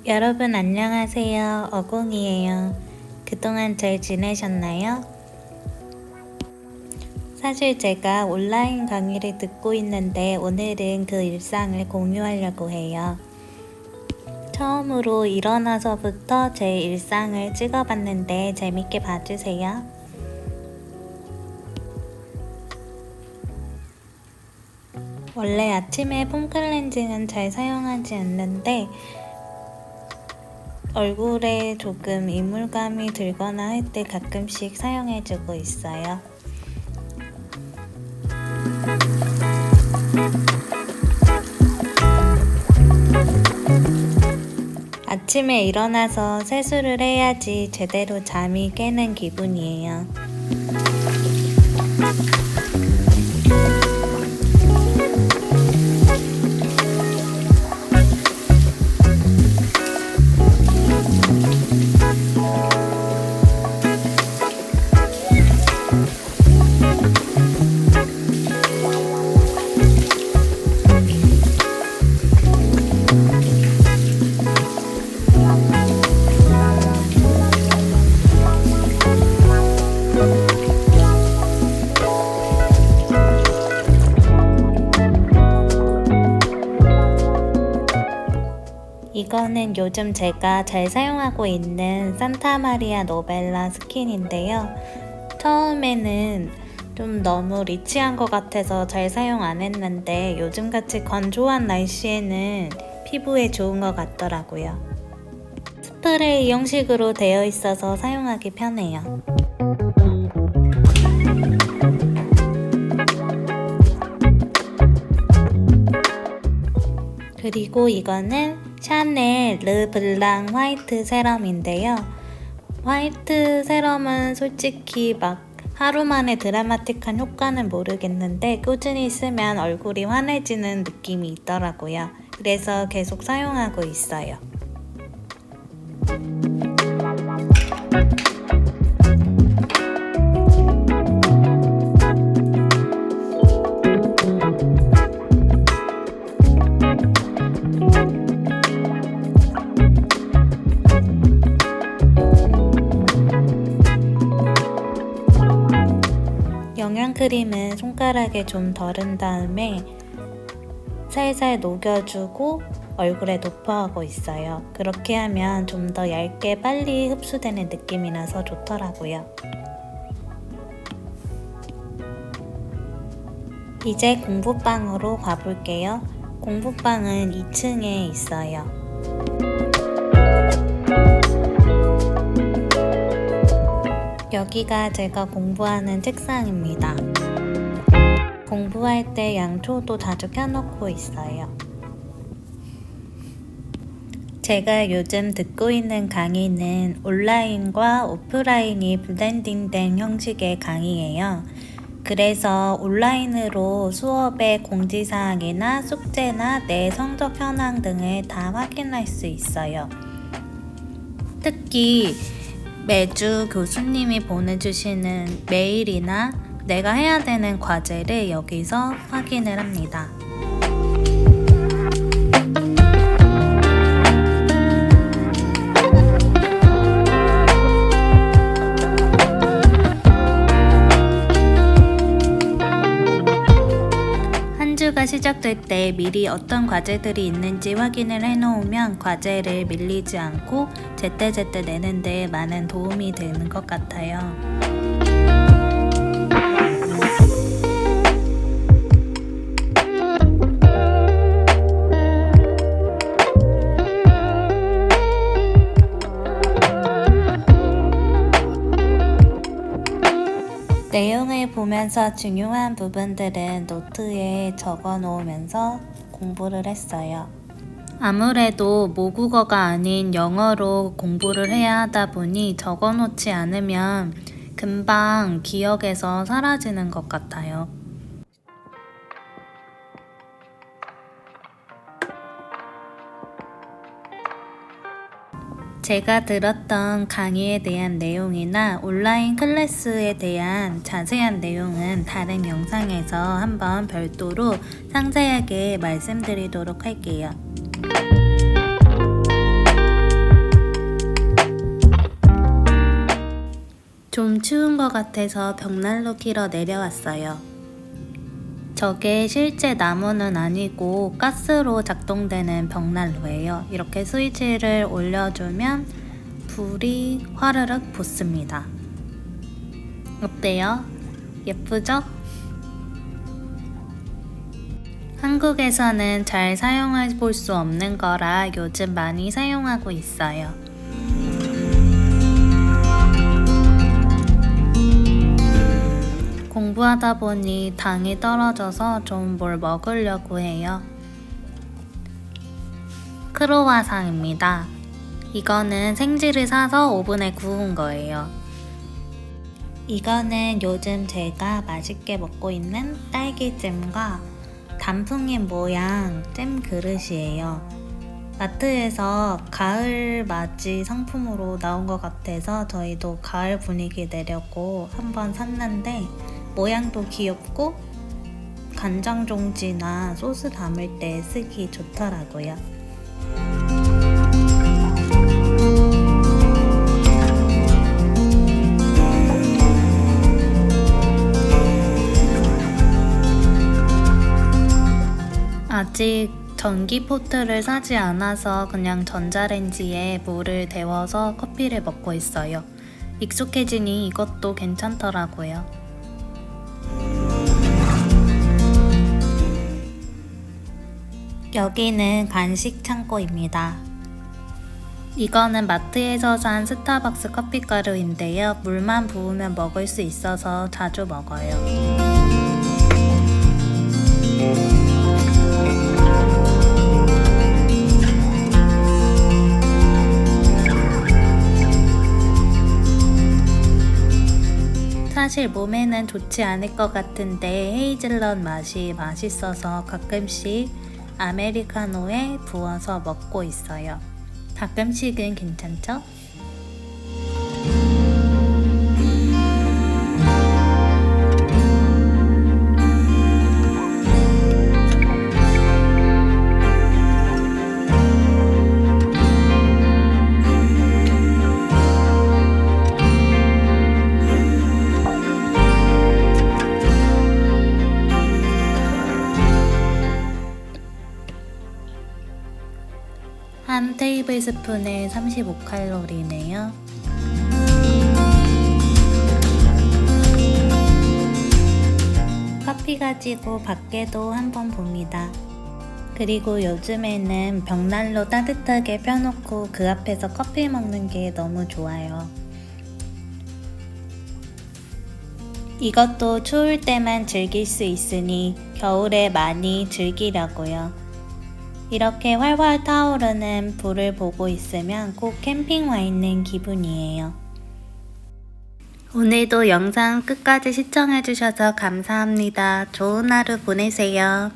여러분 안녕하세요. 어공이에요. 그동안 잘 지내셨나요? 사실 제가 온라인 강의를 듣고 있는데 오늘은 그 일상을 공유하려고 해요. 처음으로 일어나서부터 제 일상을 찍어봤는데 재밌게 봐주세요. 원래 아침에 폼 클렌징은 잘 사용하지 않는데 얼굴에 조금 이물감이 들거나 할 때 가끔씩 사용해주고 있어요. 아침에 일어나서 세수를 해야지 제대로 잠이 깨는 기분이에요. 이거는 요즘 제가 잘 사용하고 있는 산타마리아 노벨라 스킨인데요. 처음에는 좀 너무 리치한 것 같아서 잘 사용 안 했는데 요즘같이 건조한 날씨에는 피부에 좋은 것 같더라고요. 스프레이 형식으로 되어 있어서 사용하기 편해요. 그리고 이거는 샤넬 르블랑 화이트 세럼인데요. 화이트 세럼은 솔직히 막 하루 만에 드라마틱한 효과는 모르겠는데 꾸준히 쓰면 얼굴이 환해지는 느낌이 있더라고요. 그래서 계속 사용하고 있어요. 영양크림은 손가락에 좀 덜은 다음에 살살 녹여주고 얼굴에 도포하고 있어요. 그렇게 하면 좀 더 얇게 빨리 흡수되는 느낌이 나서 좋더라고요. 이제 공부방으로 가볼게요. 공부방은 2층에 있어요. 여기가 제가 공부하는 책상입니다. 공부할 때 양초도 자주 켜놓고 있어요. 제가 요즘 듣고 있는 강의는 온라인과 오프라인이 블렌딩된 형식의 강의예요. 그래서 온라인으로 수업의 공지사항이나 숙제나 내 성적 현황 등을 다 확인할 수 있어요. 특히 매주 교수님이 보내주시는 메일이나 내가 해야 되는 과제를 여기서 확인을 합니다. 한 주가 시작될 때 미리 어떤 과제들이 있는지 확인을 해놓으면 과제를 밀리지 않고 제때제때 내는 데 많은 도움이 되는 것 같아요. 내용을 보면서 중요한 부분들은 노트에 적어 놓으면서 공부를 했어요. 아무래도 모국어가 아닌 영어로 공부를 해야 하다 보니 적어 놓지 않으면 금방 기억에서 사라지는 것 같아요. 제가 들었던 강의에 대한 내용이나 온라인 클래스에 대한 자세한 내용은 다른 영상에서 한번 별도로 상세하게 말씀드리도록 할게요. 좀 추운 것 같아서 벽난로 키러 내려왔어요. 저게 실제 나무는 아니고 가스로 작동되는 벽난로예요. 이렇게 스위치를 올려주면 불이 화르륵 붙습니다. 어때요? 예쁘죠? 한국에서는 잘 사용해 볼 수 없는 거라 요즘 많이 사용하고 있어요. 공부하다 보니 당이 떨어져서 좀 뭘 먹으려고 해요. 크로와상입니다. 이거는 생지를 사서 오븐에 구운 거예요. 이거는 요즘 제가 맛있게 먹고 있는 딸기잼과 단풍잎 모양 잼 그릇이에요. 마트에서 가을 맞이 상품으로 나온 것 같아서 저희도 가을 분위기 내려고 한번 샀는데 모양도 귀엽고 간장 종지나 소스 담을 때 쓰기 좋더라고요. 아직 전기포트를 사지 않아서 그냥 전자레인지에 물을 데워서 커피를 먹고 있어요. 익숙해지니 이것도 괜찮더라고요. 여기는 간식 창고입니다. 이거는 마트에서 산 스타벅스 커피가루인데요. 물만 부으면 먹을 수 있어서 자주 먹어요. 사실 몸에는 좋지 않을 것 같은데 헤이즐넛 맛이 맛있어서 가끔씩 아메리카노에 부어서 먹고 있어요. 가끔씩은 괜찮죠? 한 테이블 스푼에 35칼로리네요. 커피 가지고 밖에도 한번 봅니다. 그리고 요즘에는 벽난로 따뜻하게 펴놓고 그 앞에서 커피 먹는 게 너무 좋아요. 이것도 추울 때만 즐길 수 있으니 겨울에 많이 즐기려고요. 이렇게 활활 타오르는 불을 보고 있으면 꼭 캠핑 와 있는 기분이에요. 오늘도 영상 끝까지 시청해주셔서 감사합니다. 좋은 하루 보내세요.